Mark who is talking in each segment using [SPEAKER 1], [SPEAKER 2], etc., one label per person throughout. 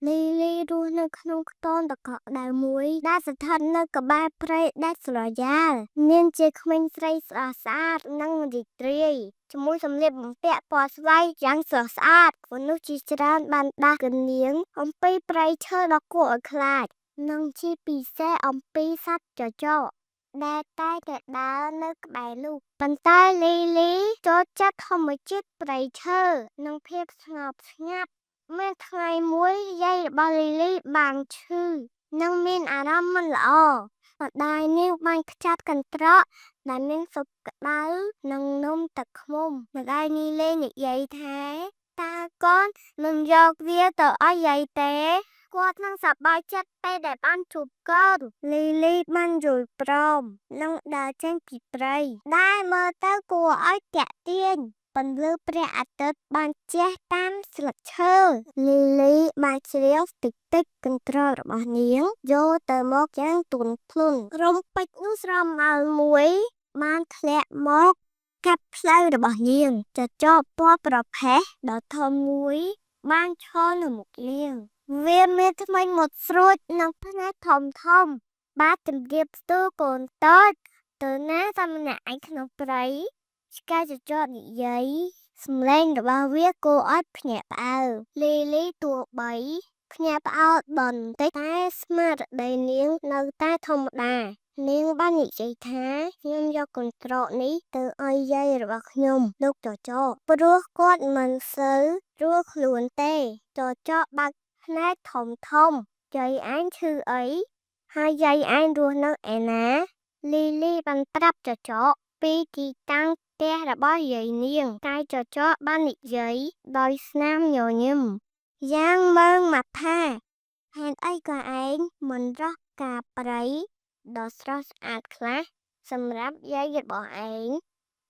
[SPEAKER 1] លីលីរស់នៅក្នុងខ្ទមទឹកកកដៅមួយដែលស្ថិតនៅក្បែរព្រៃដាច់ស្រយាលនាងជាក្មេងស្រីស្អាតស្អាតនិងរីករាយជាមួយសម្លៀកបំពាក់ពណ៌ស្វាយយ៉ាងស្រស់ស្អាតមនុស្សជាច្រើនបានដាស់គនាងអំពីព្រៃឈើដ៏គួរឲ្យខ្លាចនិងជាពិសេសអំពីសត្វចចកដែលតែតែដើរនៅក្បែរនោះប៉ុន្តែលីលីចូលចិត្តធម្មជាតិព្រៃឈើនិងភាពស្ងប់ស្ងាត់មានថ្ងៃមួយយាយរបស់លីលីបានឈឺនិងមានអារម្មណ៍មិនល្អម្ដាយនាងបានខ្ចាត់កន្ត្រកដែលមានស៊ុបក្តៅនិងនំទឹកឃ្មុំម្ដាយលីលីនិយាយថាតើកូននឹងយកវាទៅឲ្យយាយទេគាត់នឹងសប្បាយចិត្តពេលដែលបានជួបកូនលីលីបានយល់ព្រមនិងដើរចេញពីព្រៃដែលមើលទៅគួរឲ្យទាក់ទាញពន្លឺព្រះអាទិត្យបានជះតាមស្លឹកឈើលីលីបានជ្រាវតិចតិចកន្ត្រករបស់នាងយកទៅមកយ៉ាងទន់ភ្លន់រំពេចនោះស្រមោលមួយបានធ្លាក់មកកាប់ផ្លូវរបស់នាងចចកពណ៌ប្រផេះដ៏ធំមួយបានឈរនៅមុខនាងវាមានថ្មីមុតស្រួចនិងភ្នែកធំធំបាទជំរាបសួរកូនតូចទៅណាតាមម្នាក់ឯងក្នុងព្រៃឆ្កែចចកនិយាយសំឡេងរបស់វាគួរឲ្យភ្ញាក់ផ្អើលលីលីទោះបីភ្ញាក់ផ្អើលបន្តិចតែស្មារតីនាងនៅតែធម្មតានាងបាននិយាយថាខ្ញុំយកកន្ត្រកនេះទៅឲ្យយាយរបស់ខ្ញុំលោកចចកព្រោះគាត់មិនសូវស្រួលខ្លួនទេចចកបើកភ្នែកធំធំយាយឯងឈឺអីហើយយាយឯងរស់នៅឯណាលីលីបានប្រាប់ចចកពីទីតាំងផ្ទះរបស់យាយនាងតែចចកបាននិយាយដោយស្នាមញញឹមយ៉ាងមើងមកថាហេតុអីក៏ឯងមិនរកការព្រៃដ៏ស្រស់ស្អាតខ្លះសម្រាប់យាយរបស់ឯង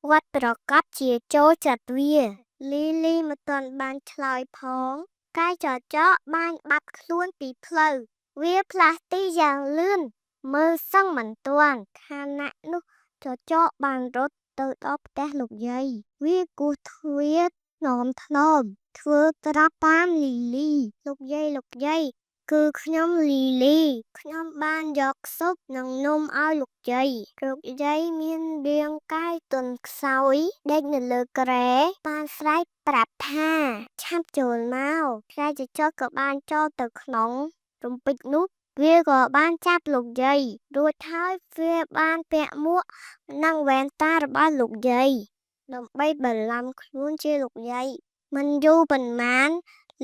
[SPEAKER 1] គាត់ប្រកាសជាចូលចិត្តវាលីលីមិនទាន់បានឆ្លើយផងកាយចចកបានបាត់ខ្លួនពីផ្លូវវាផ្លាស់ទីយ៉ាងលឿនមើលសឹងមិនទាន់ខណៈនោះចចកបានរត់ទៅដល់ផ្ទះលោកយាយវាគោះទ្វារថ្នមធ្វើត្រាប់តាមលីលីលោកយាយគឺខ្ញុំលីលីខ្ញុំបានយកស៊ុបនិងនំឲ្យលោកយាយមានរាងកាយទន់ខ្សោយដេកនៅលើគ្រែបានស្រែកប្រាប់ថាឆាប់ចូលមកខ្លាចចចកក៏បានចូលទៅក្នុងរំពេចនោះវាក៏បានចាប់លោកយាយរួចហើយវាបានពាក់មួកនិងវ៉ែនតារបស់លោកយាយដើម្បីបន្លំខ្លួនជាលោកយាយមិនយូរប៉ុន្មាន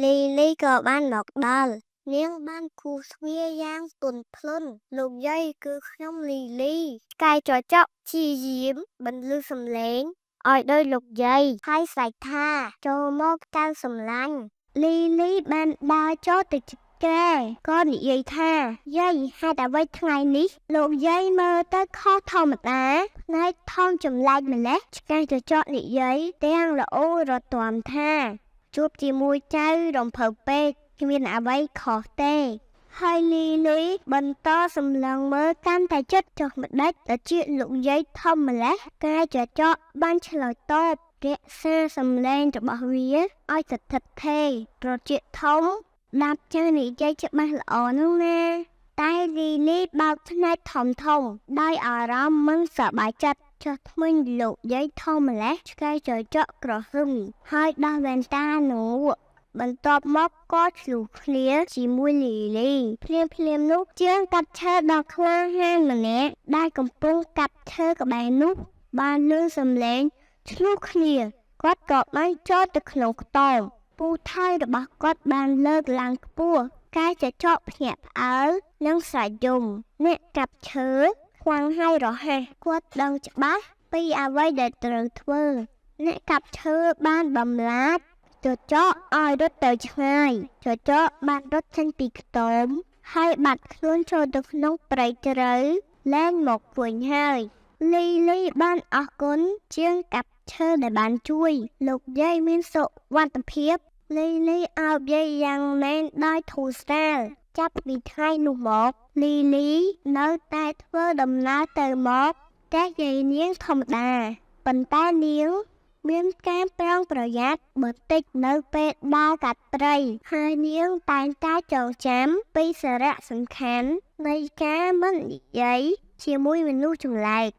[SPEAKER 1] លីលីក៏បានមកដល់នាងបានគូស្វាយ៉ាងទន់ភ្លន់លោកយាយគឺខ្ញុំលីលីស្កាយចចកជាយាមបន្លឺសំឡេងឲ្យដោយលោកយាយហើយស្រែកថាចូលមកចៅសំឡាញ់លីលីបានដើរចូលទៅជិតកែក៏និយាយថាយាយហេតុអ្វីថ្ងៃនេះលោកយាយមើលទៅខុសធម្មតាផ្នែកថងចម្លែកម្លេះឆ្កែចចកនិយាយទាំងល្អរទាំថាជួបជាមួយចៅរំភើបពេកគ្មានអ្វីខុសទេហើយលីលីបន្តសម្លឹងមើលកាន់តែជិតចុះម្ដេចតែជាលោកយាយធំម្លេះកាយចចកបានឆ្លើយតបរក្សាសំឡេងរបស់វាឲ្យស្ថិតថេរត្រជាធំដាប់ចាស់និយាយច្បាស់ល្អនោះណាតែលីលីបើកភ្នែកធំដោយអារម្មណ៍មិនសប្បាយចិត្តចុះធ្មេញលោកយាយធំម្លេះឆ្កែចចកក្រហមហើយដោះវ៉ែនតានោះបន្ទាប់មកក៏ឆ្លុះគ្នាជាមួយលីលីភ្លាមនោះជាងកាប់ឈើដ៏ក្លាហានម្នាក់ដែលកំពុងកាប់ឈើក្បែរនោះបានឮសំឡេងឆ្លុះគ្នាគាត់ក៏បានចូលទៅក្នុងខ្ទមពូថៃរបស់គាត់បានលើកឡើងខ្ពស់កាយចចកភ្ញាក់ផ្អើលនិងស្រែកយំអ្នកកាប់ឈើខ្លាំងហើយរហ័សគាត់ដឹងច្បាស់ពីអ្វីដែលត្រូវធ្វើអ្នកកាប់ឈើបានបំលាតចចកឲ្យរត់ទៅឆ្ងាយចចកបានរត់ចេញពីខ្ទមហើយបាត់ខ្លួនចូលទៅក្នុងព្រៃជ្រៅលែងមកវិញហើយលីលីបានអរគុណជាងកាប់ឈើដែលបានជួយលោកយាយមានសុវត្ថិភាពលីលីអោបយាយយ៉ាងមែនដោយធូរស្រាលចាប់ពីថ្ងៃនោះមកលីលីនៅតែធ្វើដំណើរទៅមកតែយាយនាងធម្មតាប៉ុន្តែនាង មានការប្រុងប្រយ័ត្នបន្តិចនៅពេលដើរកាត់ព្រៃហើយនាងតែងតែចងចាំពីសារៈសំខាន់នៃការមិននិយាយជាមួយមនុស្សចម្លែក